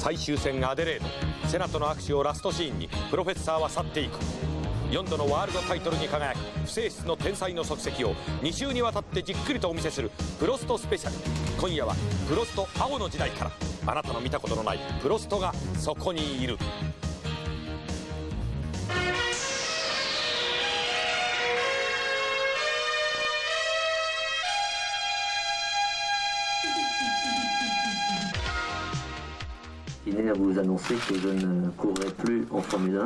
最終戦アデレード、セナとの握手をラストシーンにプロフェッサーは去っていく。4度のワールドタイトルに輝く不正室の天才の足跡を2週にわたってじっくりとお見せするプロストスペシャル。今夜はプロスト青の時代から、あなたの見たことのないプロストがそこにいる。À vous annoncer que je ne courrai plus en Formule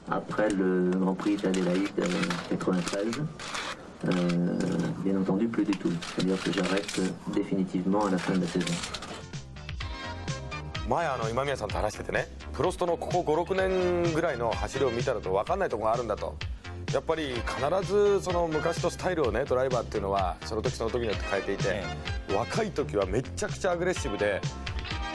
1 après le Grand Prix d'Adélaïde 93. Bien entendu, plus du tout. C'est-à-dire que j'arrête définitivement à la fin de la saison. 前今宮さんと話しててね、プロストのここ5、6年ぐらいの走りを見たらと分かんないところがあるんだと。やっぱり必ずその昔とスタイルをね、ドライバーっていうのはその時その時によって変えていて、若い時はめちゃくちゃアグレッシブで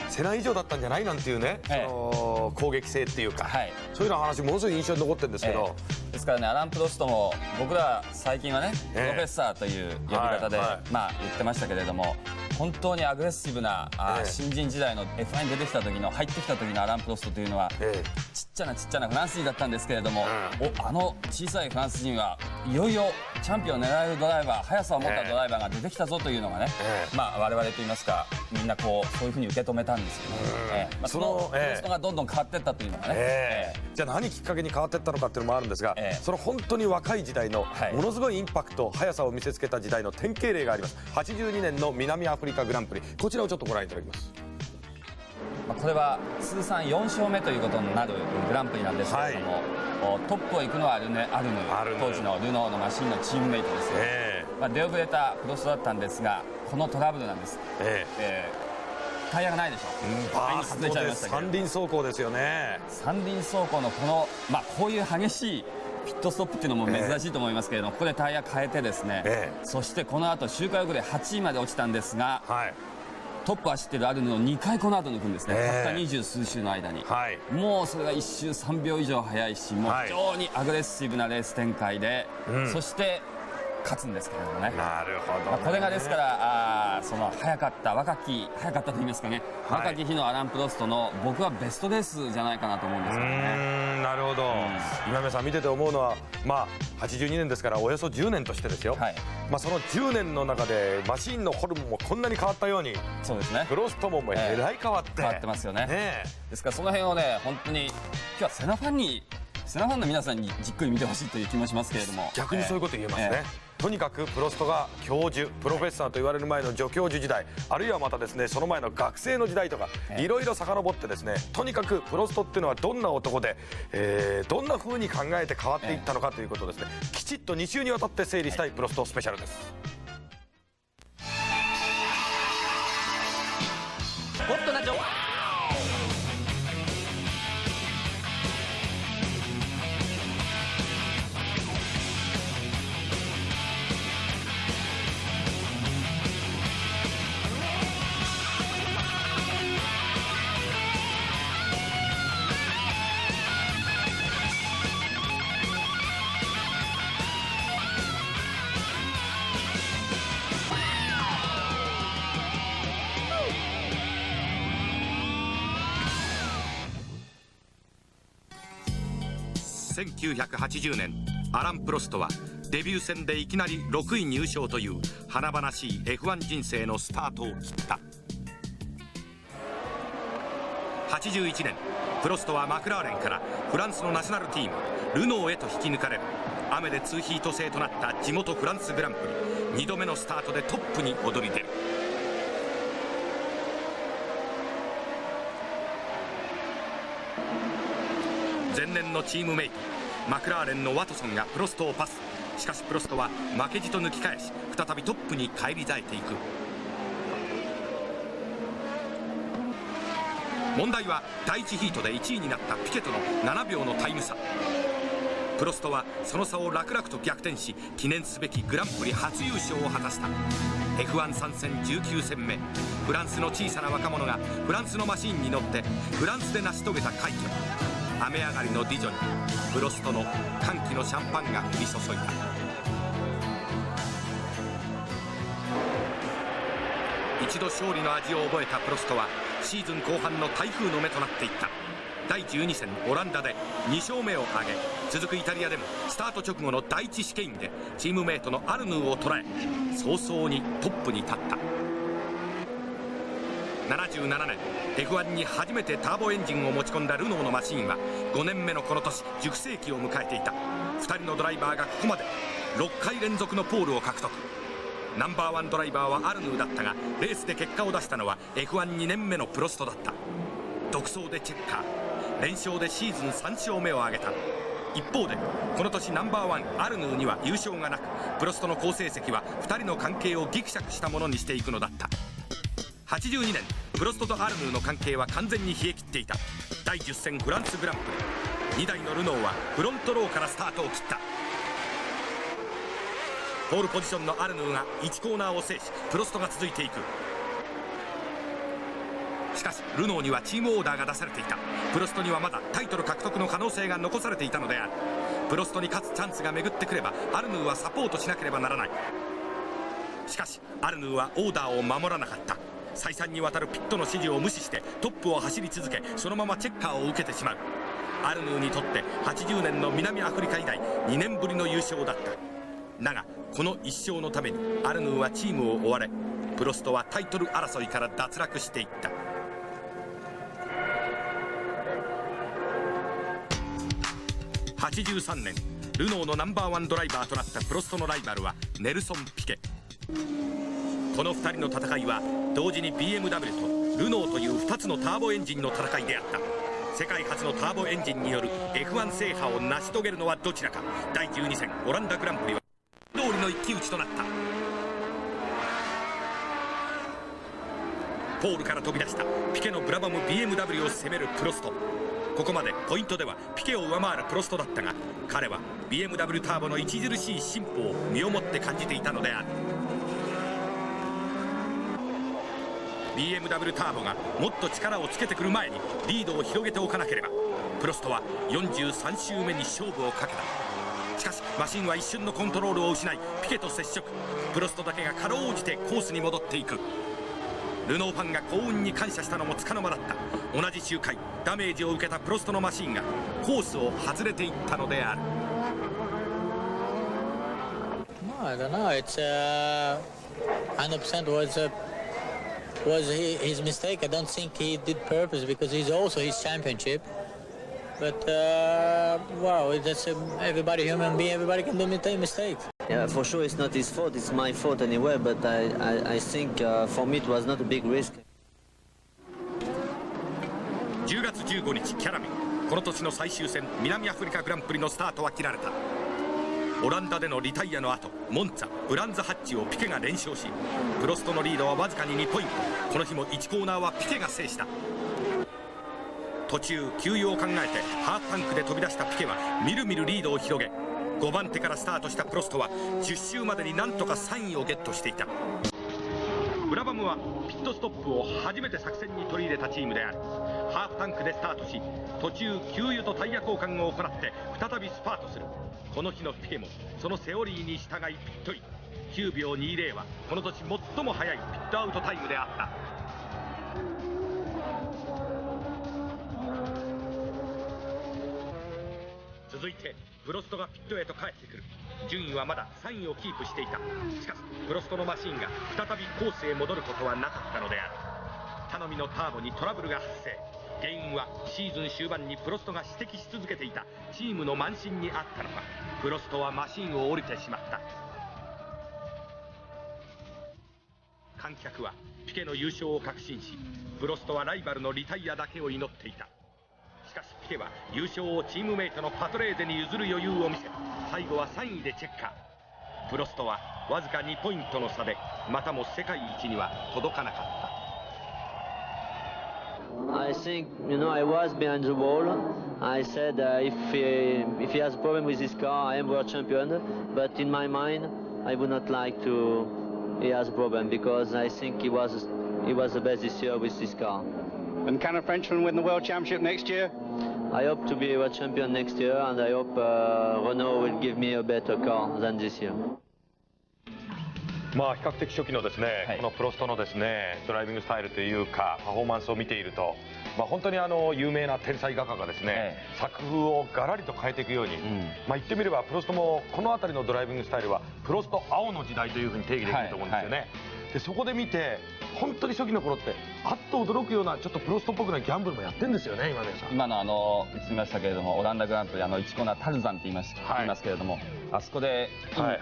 セナ以上だったんじゃないなんていうね、その攻撃性っていうか、そういうの話ものすごい印象に残ってるんですけど、ですからね、アラン・プロストも僕ら最近はね、プロフェッサーという呼び方でまあ言ってましたけれども、本当にアグレッシブな新人時代の F1 に出てきた時の入ってきた時のアラン・プロストというのは、ちっちゃなフランス人だったんですけれども、あの小さいフランス人はいよいよチャンピオンを狙えるドライバー、速さを持ったドライバーが出てきたぞというのがね、まあ我々と言いますか、みんなこうそういうふうに受け止めたんですけど、そのプロストがどんどん変わっていったというのがね、じゃあ何きっかけに変わっていったのかっていうのもあるんですが、その本当に若い時代のものすごいインパクト、速さを見せつけた時代の典型例があります。82年の南アフリカグランプリ、こちらをちょっとご覧いただきます。これは通算4勝目ということになるグランプリなんですけれども、トップを行くのはアルヌ、当時のルノーのマシンのチームメイトですよ。出遅れたプロストだったんですが、このトラブルなんです。タイヤがないでしょ。三輪走行ですよね。三輪走行のこの、こういう激しいピットストップっていうのも珍しいと思いますけれども、ここでタイヤ変えてですね、そしてこの後周回遅れ8位まで落ちたんですが、トップ走ってるアルヌを2回この後抜くんですね、たった20数周の間に、もうそれが1周3秒以上速いし、もう非常にアグレッシブなレース展開で、そして勝つんですけれどもね。なるほど、これがですからその速かったと言いますかね、若き日のアラン・プロストの僕はベストレースじゃないかなと思うんですけどね。なるほど、今宮さん見てて思うのは、82年ですからおよそ10年としてですよ、その10年の中でマシンのホルモンもこんなに変わったように、そうですね、プロストもえらい変わってますよね。ですからその辺をね、本当に今日はセナファンの皆さんにじっくり見てほしいという気もしますけれども、逆にそういうこと言えますね。とにかくプロストが教授、プロフェッサーと言われる前の助教授時代、あるいはまたですね、その前の学生の時代とか、いろいろ遡ってですね、とにかくプロストっていうのはどんな男で、どんな風に考えて変わっていったのかということをですね、きちっと2週にわたって整理したいプロストスペシャルです。ホットな情報。1980年、アラン・プロストはデビュー戦でいきなり6位入賞という華々しい F1 人生のスタートを切った。81年、プロストはマクラーレンからフランスのナショナルティームルノーへと引き抜かれる。雨で2ヒート制となった地元フランスグランプリ、2度目のスタートでトップに躍り出る。前年のチームメイトマクラーレンのワトソンがプロストをパス。しかしプロストは負けじと抜き返し、再びトップに返り咲いていく。問題は第1ヒートで1位になったピケとの7秒のタイム差。プロストはその差を楽々と逆転し、記念すべきグランプリ初優勝を果たした。 F1 参戦19戦目、フランスの小さな若者がフランスのマシンに乗ってフランスで成し遂げた快挙。雨上がりのディジョにプロストの歓喜のシャンパンが降り注いだ。一度勝利の味を覚えたプロストはシーズン後半の台風の目となっていった。第12戦オランダで2勝目を挙げ、続くイタリアでもスタート直後の第1試験でチームメイトのアルヌーを捉え、早々にトップに立った。77年 F1 に初めてターボエンジンを持ち込んだルノーのマシンは5年目のこの年熟成期を迎えていた。2人のドライバーがここまで6回連続のポールを獲得。ナンバーワンドライバーはアルヌーだったが、レースで結果を出したのは F12 年目のプロストだった。独走でチェッカー、連勝でシーズン3勝目を挙げた。一方でこの年ナンバーワンアルヌーには優勝がなく、プロストの好成績は2人の関係をギクシャクしたものにしていくのだった。82年プロストとアルヌーの関係は完全に冷え切っていた。第10戦フランスグランプリ、2台のルノーはフロントローからスタートを切った。ポールポジションのアルヌーが1コーナーを制し、プロストが続いていく。しかしルノーにはチームオーダーが出されていた。プロストにはまだタイトル獲得の可能性が残されていたのである。プロストに勝つチャンスが巡ってくればアルヌーはサポートしなければならない。しかしアルヌーはオーダーを守らなかった。再三にわたるピットの指示を無視してトップを走り続け、そのままチェッカーを受けてしまう。アルヌーにとって80年の南アフリカ以来2年ぶりの優勝だった。だがこの1勝のためにアルヌーはチームを追われ、プロストはタイトル争いから脱落していった。83年ルノーのナンバーワンドライバーとなったプロストのライバルはネルソン・ピケ。この2人の戦いは同時に BMW とルノーという2つのターボエンジンの戦いであった。世界初のターボエンジンによる F1 制覇を成し遂げるのはどちらか。第12戦オランダグランプリは通りの一騎打ちとなった。ポールから飛び出したピケのブラバム BMW を攻めるプロスト。ここまでポイントではピケを上回るプロストだったが、彼は BMW ターボの著しい進歩を身をもって感じていたのである。BMW ターボがもっと力をつけてくる前にリードを広げておかなければ。プロストは43周目に勝負をかけた。しかしマシンは一瞬のコントロールを失いピケと接触。プロストだけがかろうじてコースに戻っていく。ルノーファンが幸運に感謝したのもつかの間だった。同じ周回ダメージを受けたプロストのマシンがコースを外れていったのである。No, I don't know. It's 100% was his mistake. I don't think he did purpose because he's also his championship. But wow, that's everybody human being. Everybody can do mistakes. Yeah, for sure it's not his fault. It's my fault anyway. But I think for me it was not a big risk. 10月15日キャラメン、この年の最終戦南アフリカグランプリのスタートは切られた。オランダでのリタイアの後、モンツァ、ブランザハッチをピケが連勝し、プロストのリードはわずかに2ポイント。この日も1コーナーはピケが制した。途中給油を考えてハーフタンクで飛び出したピケはみるみるリードを広げ、5番手からスタートしたプロストは10周までになんとか3位をゲットしていた。ブラバムはピットストップを初めて作戦に取り入れたチームである。ハーフタンクでスタートし、途中給油とタイヤ交換を行って再びスパートする。この日のピケもそのセオリーに従いピットイン。9秒20はこの年最も速いピットアウトタイムであった。続いてプロストがピットへと帰ってくる。順位はまだ3位をキープしていた。しかしプロストのマシンが再びコースへ戻ることはなかったのである。頼みのターボにトラブルが発生。原因はシーズン終盤にプロストが指摘し続けていたチームの慢心にあったのか。プロストはマシンを降りてしまった。観客はピケの優勝を確信し、プロストはライバルのリタイアだけを祈っていた。しかしピケは優勝をチームメイトのパトレーゼに譲る余裕を見せ、最後は3位でチェッカー。プロストはわずか2ポイントの差でまたも世界一には届かなかった。I think, I was behind the wall. I said if he has a problem with his car, I am world champion. But in my mind, I would not like to he has a problem because I think he was the best this year with his car. And can a Frenchman win the world championship next year? I hope to be world champion next year, and I hope Renault will give me a better car than this year. まあ比較的初期のですね、このプロストのですねドライビングスタイルというかパフォーマンスを見ていると、まあ本当に有名な天才画家がですね、作風をガラリと変えていくように、まあ言ってみればプロストもこの辺りのドライビングスタイルはプロスト青の時代というふうに定義できると思うんですよね。でそこで見て本当に初期の頃ってあっと驚くようなちょっとプロストっぽくないギャンブルもやってるんですよね、今ねさん。今の言いましたけれども、オランダグランプリ1コーナータルザンって言いますけれども、あそこで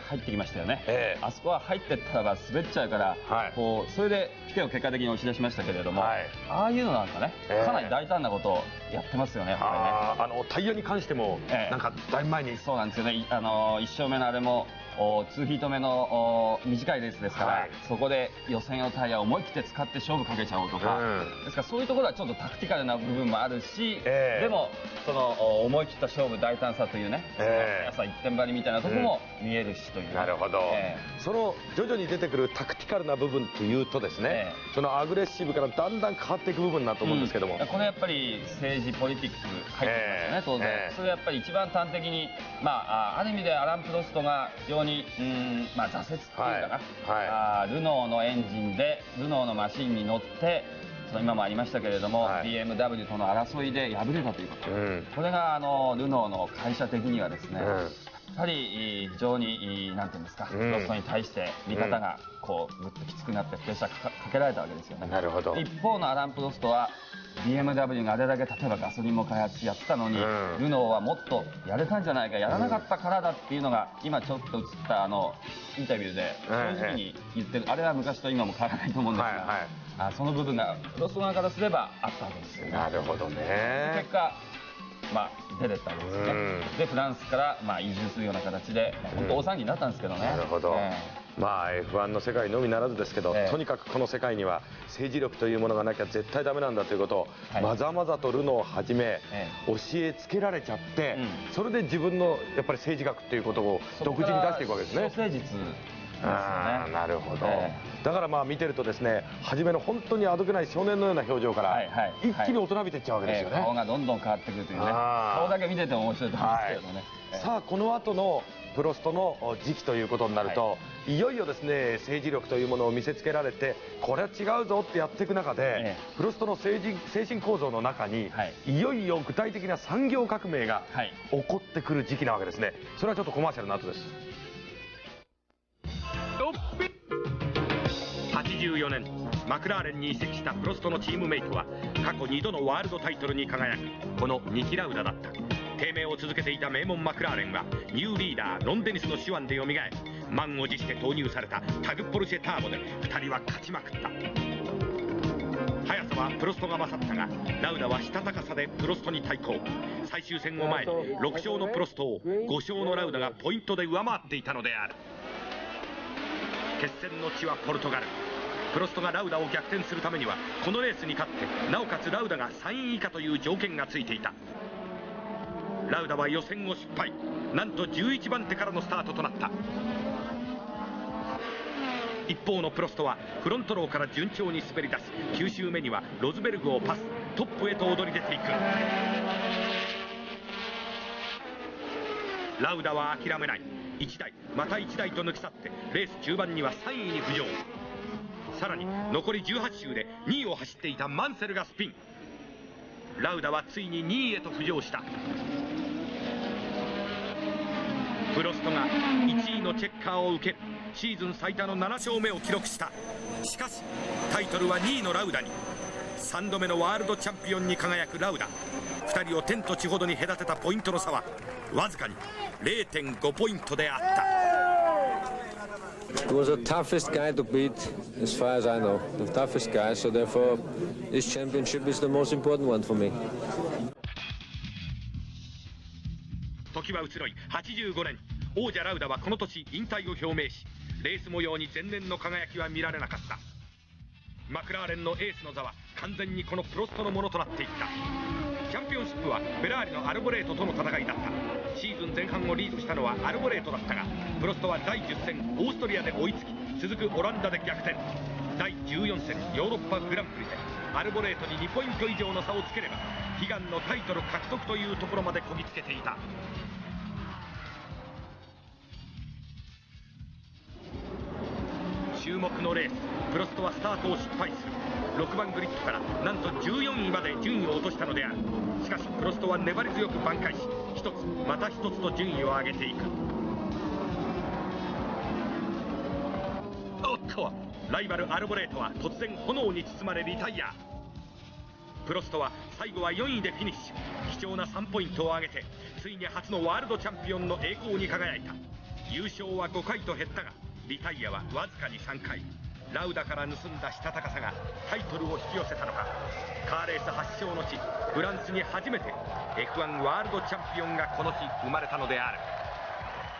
入ってきましたよね。あそこは入ってったら滑っちゃうから、こうそれでピケを結果的に押し出しましたけれども、ああいうのなんかね、かなり大胆なことをやってますよね、やっぱりね。タイヤに関してもなんかだいぶ前に。そうなんですよね。1勝目のあれも2ヒート目の短いレースですから、そこで予選のタイヤを思い切って使って勝負かけちゃおうとか、ですからそういうところはちょっとタクティカルな部分もあるし、でもその思い切った勝負大胆さというね、速さ一点張りみたいなところも見えるしという。なるほど。その徐々に出てくるタクティカルな部分というとですね、そのアグレッシブからだんだん変わっていく部分だと思うんですけども、これやっぱり政治ポリティックス入ってますよね、当然。それやっぱり一番端的に、ある意味でアラン・プロストが非常に挫折っていうかな、ルノーのエンジンでルノーのマシンに乗って、今もありましたけれども、BMW との争いで敗れたということ、これがルノーの会社的にはですね、やっぱり非常になんていうんですか、プロストに対して見方がこうぐっときつくなってプレッシャーかけられたわけですよね。なるほど。一方のアラン・プロストは BMW があれだけ例えばガソリンも開発しやってたのに、ルノーはもっとやれたんじゃないか、やらなかったからだっていうのが今ちょっと映ったインタビューで正直に言ってる、あれは昔と今も変わらないと思うんですが、その部分がプロスト側からすればあったわけですよね。なるほどね。結果出てったんですよね。でフランスから移住するような形で本当大騒ぎになったんですけどね。なるほど。まあ F1 の世界のみならずですけど、とにかくこの世界には政治力というものがなきゃ絶対ダメなんだということを、まざまざとルノーをはじめ教えつけられちゃって、それで自分のやっぱり政治学ということを独自に出していくわけですね。誠実ですよね。なるほど。だから見てるとですね、初めの本当にあどけない少年のような表情から一気に大人びていっちゃうわけですよね。顔がどんどん変わってくるというね。顔だけ見てても面白いと思うんですけどね。さあこの後のプロストの時期ということになると、いよいよですね政治力というものを見せつけられて、これは違うぞってやっていく中で、プロストの精神構造の中に、いよいよ具体的な産業革命が起こってくる時期なわけですね。それはちょっとコマーシャルの後です。84年マクラーレンに移籍したプロストのチームメイトは過去2度のワールドタイトルに輝くこのニキ・ラウダだった。低迷を続けていた名門マクラーレンはニューリーダーロンデニスの手腕でよみがえり、満を持して投入されたタグポルシェターボで2人は勝ちまくった。速さはプロストが勝ったが、ラウダはしたたかさでプロストに対抗。最終戦を前に6勝のプロストを5勝のラウダがポイントで上回っていたのである。決戦の地はポルトガル。プロストがラウダを逆転するためにはこのレースに勝ってなおかつラウダが3位以下という条件がついていた。ラウダは予選を失敗、なんと11番手からのスタートとなった。一方のプロストはフロントローから順調に滑り出し、9周目にはロズベルグをパス、トップへと躍り出ていく。ラウダは諦めない。1台また1台と抜き去ってレース中盤には3位に浮上。さらに残り18周で2位を走っていたマンセルがスピン。ラウダはついに2位へと浮上した。プロストが1位のチェッカーを受け、シーズン最多の7勝目を記録した。しかしタイトルは2位のラウダに。3度目のワールドチャンピオンに輝くラウダ、2人を天と地ほどに隔てたポイントの差はわずかに 0.5 ポイントであった。He was the toughest guy to beat, as far as I know. The toughest guy, so therefore this championship is the most important one for me. 時は移ろい85年、王者ラウダはこの年引退を表明し、レース模様に前年の輝きは見られなかった。マクラーレンのエースの座は完全にこのプロストのものとなっていった。チャンピオンシップはフェラーリのアルボレートとの戦いだった。シーズン前半をリードしたのはアルボレートだったが、プロストは第10戦オーストリアで追いつき、続くオランダで逆転。第14戦ヨーロッパグランプリでアルボレートに2ポイント以上の差をつければ悲願のタイトル獲得というところまでこぎつけていた。注目のレース。プロストはスタートを失敗する。6番グリッドからなんと14位まで順位を落としたのである。しかしプロストは粘り強く挽回し、一つまた一つと順位を上げていく。おっと、ライバルアルボレートは突然炎に包まれリタイア。プロストは最後は4位でフィニッシュ。貴重な3ポイントを挙げてついに初のワールドチャンピオンの栄光に輝いた。優勝は5回と減ったがリタイアはわずかに3回。ラウダから盗んだしたたかさがタイトルを引き寄せたのか。カーレース発祥の地フランスに初めて F1 ワールドチャンピオンがこの日生まれたのである。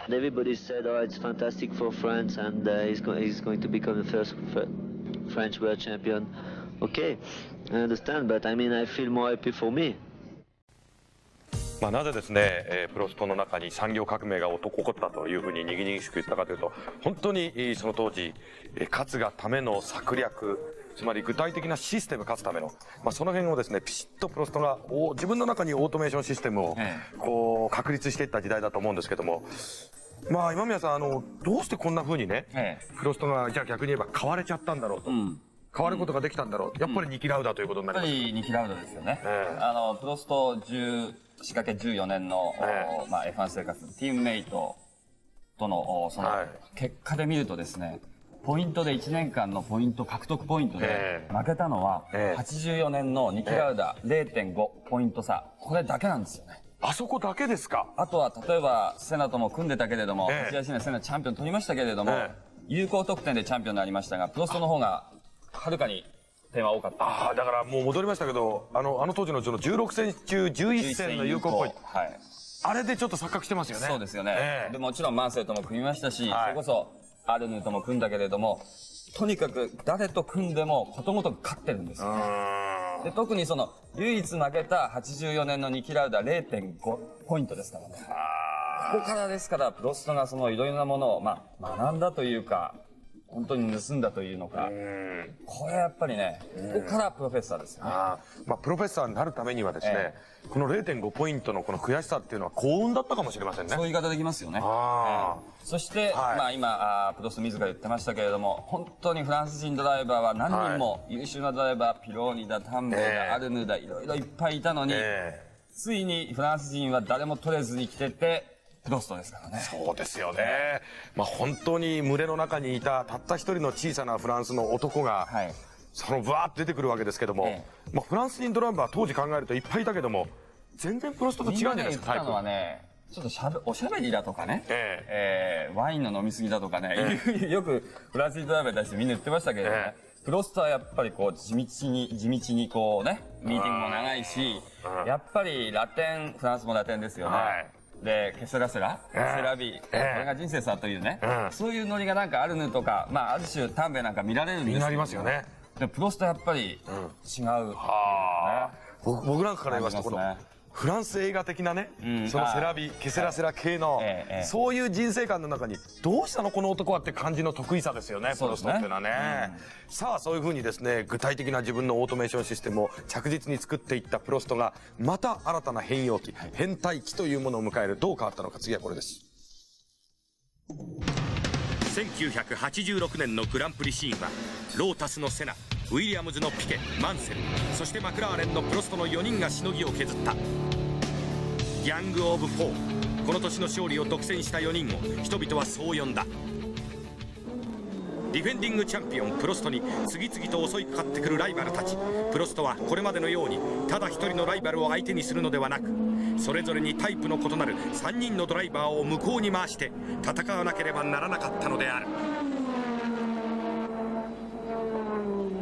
Everybody said, "Oh, it's fantastic for France, and he's going to become the first French world champion." Okay, I understand, but I mean, I feel more happy for me. なぜですね、プロストの中に産業革命が起こったというふうににぎにぎしく言ったかというと、本当にその当時勝つがための策略、つまり具体的なシステム勝つための、その辺をですねピシッとプロストが自分の中にオートメーションシステムをこう確立していった時代だと思うんですけども、今宮さんどうしてこんなふうにね、プロストがじゃあ逆に言えば変われちゃったんだろうと。変わることができたんだろう。やっぱりニキラウダということになります。やっぱりニキラウダですよね。プロスト仕掛け14年の、F1 生活、チームメイトとのその結果で見るとですね、ポイントで1年間のポイント獲得ポイントで負けたのは84年のニキラウダ 0.5 ポイント差、これだけなんですよね。あそこだけですか。あとは例えばセナとも組んでたけれども、88年セナチャンピオン取りましたけれども、有効得点でチャンピオンになりましたが、プロストの方がはるかに点は多かった。だからもう戻りましたけど、あの当時のその16戦中11戦の有効ポイント、あれでちょっと錯覚してますよね。そうですよね。でもちろんマンセルとも組みましたし、それこそアルヌとも組んだけれども、とにかく誰と組んでもことごとく勝ってるんですよ。で特にその唯一負けた84年のニキラウダ 0.5 ポイントですからね。ここからですからプロストがそのいろいろなものを学んだというか、本当に盗んだというのか、これやっぱりね、ここからプロフェッサーですよね。プロフェッサーになるためにはですね、この 0.5 ポイントのこの悔しさっていうのは幸運だったかもしれませんね。そういう言い方できますよね。そして、今プロスト自ら言ってましたけれども、本当にフランス人ドライバーは何人も優秀なドライバー、ピローニだ、タンベだ、アルヌだ、いろいろいっぱいいたのに、ついにフランス人は誰も取れずに来てて、プロストですからね。そうですよね。本当に群れの中にいたたった一人の小さなフランスの男が、そのブワーッと出てくるわけですけども、フランス人ドライバー当時考えるといっぱいいたけども、全然プロストと違うんじゃないですか。みんなが言ったのはね、ちょっとおしゃべりだとかね、ワインの飲みすぎだとかね、よくフランス人ドライバーに対してみんな言ってましたけどね、プロストはやっぱりこう地道にこうね、ミーティングも長いし、やっぱりフランスもラテンですよね。で、ケセラ、セラビ、これが人生さというね、そういうノリがなんかあるのとか、ある種タンベなんか見られるんですけど、なりますよね。でプロストやっぱり違う。僕なんかから言いますと、このフランス映画的なね、そのセラビ、ケセラセラ系の、そういう人生観の中に、どうしたのこの男はって感じの得意さですよね、プロストっていうのはね。さあ、そういうふうにですね、具体的な自分のオートメーションシステムを着実に作っていったプロストが、また新たな変容期、変態期というものを迎える。どう変わったのか、次はこれです。1986年のグランプリシーンはロータスのセナ、ウィリアムズのピケ、マンセル、そしてマクラーレンのプロストの4人がしのぎを削ったギャング・オブ・フォー。この年の勝利を独占した4人を人々はそう呼んだ。ディフェンディングチャンピオンプロストに次々と襲いかかってくるライバルたち。プロストはこれまでのようにただ一人のライバルを相手にするのではなく、それぞれにタイプの異なる3人のドライバーを向こうに回して戦わなければならなかったのである。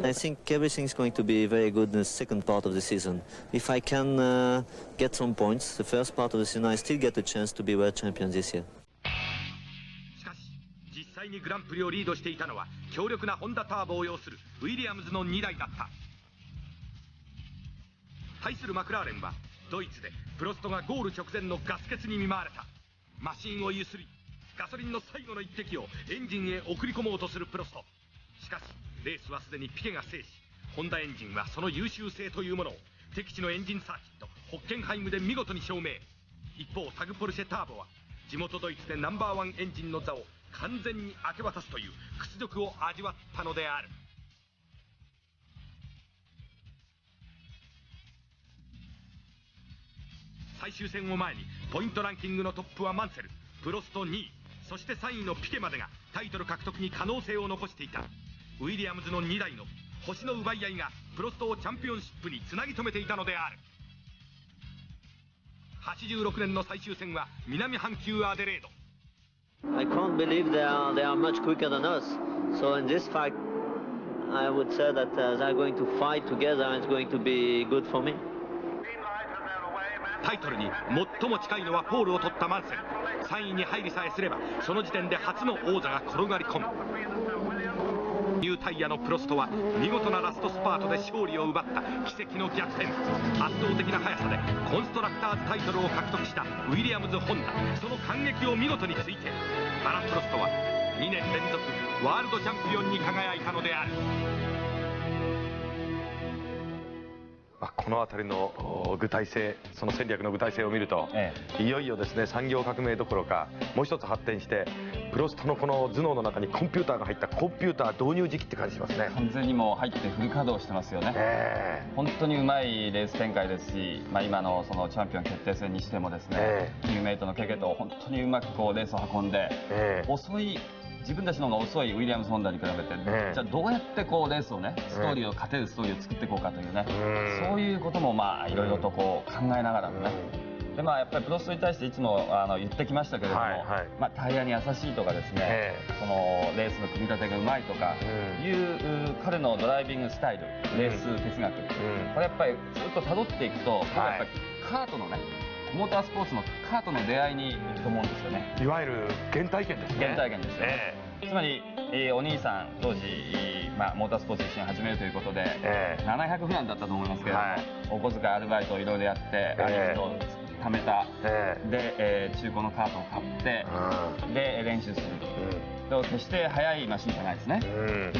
I think everything's going to be very good in the second part of the season. If I can get some points, the first part of the season, I still get a chance to be world champion this year. しかし実際にグランプリをリードしていたのは強力なホンダターボを要するウィリアムズの2台だった。対するマクラーレンはドイツでプロストがゴール直前のガス欠に見舞われた。マシンをゆすりガソリンの最後の一滴をエンジンへ送り込もうとするプロスト。しかしレースはすでにピケが制し、ホンダエンジンはその優秀性というものを敵地のエンジンサーキットホッケンハイムで見事に証明。一方タグポルシェターボは地元ドイツでナンバーワンエンジンの座を完全に明け渡すという屈辱を味わったのである。最終戦を前にポイントランキングのトップはマンセル、プロスト2位、そして3位のピケまでがタイトル獲得に可能性を残していた。ウィリアムズの2台の星の奪い合いがプロストをチャンピオンシップにつなぎ止めていたのである。86年の最終戦は南半球アデレード。 I can't believe they are much quicker than us. So in this fact, I would say that they're going to fight together and it's going to be good for me. タイトルに最も近いのはポールを取ったマンセル。3位に入りさえすればその時点で初の王座が転がり込む。ニュータイヤのプロストは見事なラストスパートで勝利を奪った奇跡の逆転。圧倒的な速さでコンストラクターズタイトルを獲得したウィリアムズ・ホンダ、その感激を見事についてアラン・プロストは2年連続ワールドチャンピオンに輝いたのである。この辺りの具体性、その戦略の具体性を見ると、いよいよですね、産業革命どころかもう一つ発展して、プロストのこの頭脳の中にコンピューターが入ったコンピューター導入時期って感じしますね。完全にもう入ってフル稼働してますよね。本当にうまいレース展開ですし、今のそのチャンピオン決定戦にしてもですね、チームメイトのケケと本当にうまくこうレースを運んで、遅い自分たちの方が遅いウィリアムズ・ホンダに比べて、じゃあどうやってこうレースをね、ストーリーを勝てるストーリーを作っていこうかというね、そういうこともいろいろとこう考えながらもね。でやっぱりプロストに対していつも言ってきましたけれども、タイヤに優しいとかですね、そのレースの組み立てがうまいとかいう彼のドライビングスタイル、レース哲学、これやっぱりずっと辿っていくと、やっぱりカートのね、モータースポーツのカートの出会いに行くと思うんですよね。いわゆる原体験ですね。原体験ですね。つまり、お兄さん当時、モータースポーツ一緒に始めるということで、700フランだったと思いますけれども、お小遣いアルバイトをいろいろやって、兄貴と貯めた、で、中古のカートを買って、で練習する。決して速いマシンじゃないですね。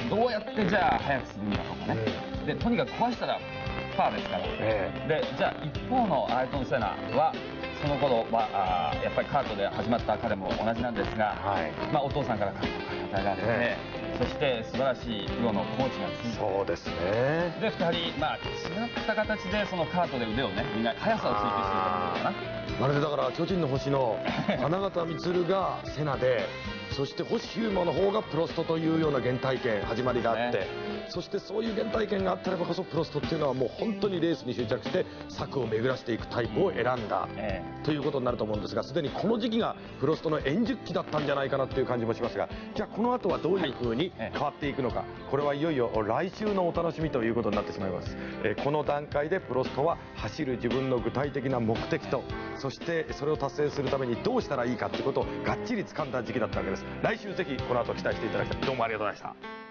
どうやってじゃあ速くするんだとかね。でとにかく壊したらパーですから。でじゃあ一方のアイトン・セナはその頃はやっぱりカートで始まった彼も同じなんですが、お父さんからカートを与えられて、そして素晴らしいプロのコーチがついて、そうですね。で2人違った形でそのカートで腕をね、みんな速さを追求していたのかな。まるでだから巨人の星の花形満がセナで、そして星飛雄馬の方がプロストというような原体験始まりがあって、そしてそういう原体験があったらばこそプロストっていうのはもう本当にレースに執着して策を巡らしていくタイプを選んだ、ということになると思うんですが、すでにこの時期がプロストの円熟期だったんじゃないかなっていう感じもしますが、じゃあこの後はどういう風に変わっていくのか、これはいよいよ来週のお楽しみということになってしまいます。この段階でプロストは走る自分の具体的な目的と、そしてそれを達成するためにどうしたらいいかということをがっちり掴んだ時期だったわけです。来週ぜひこの後期待していただきたい。どうもありがとうございました。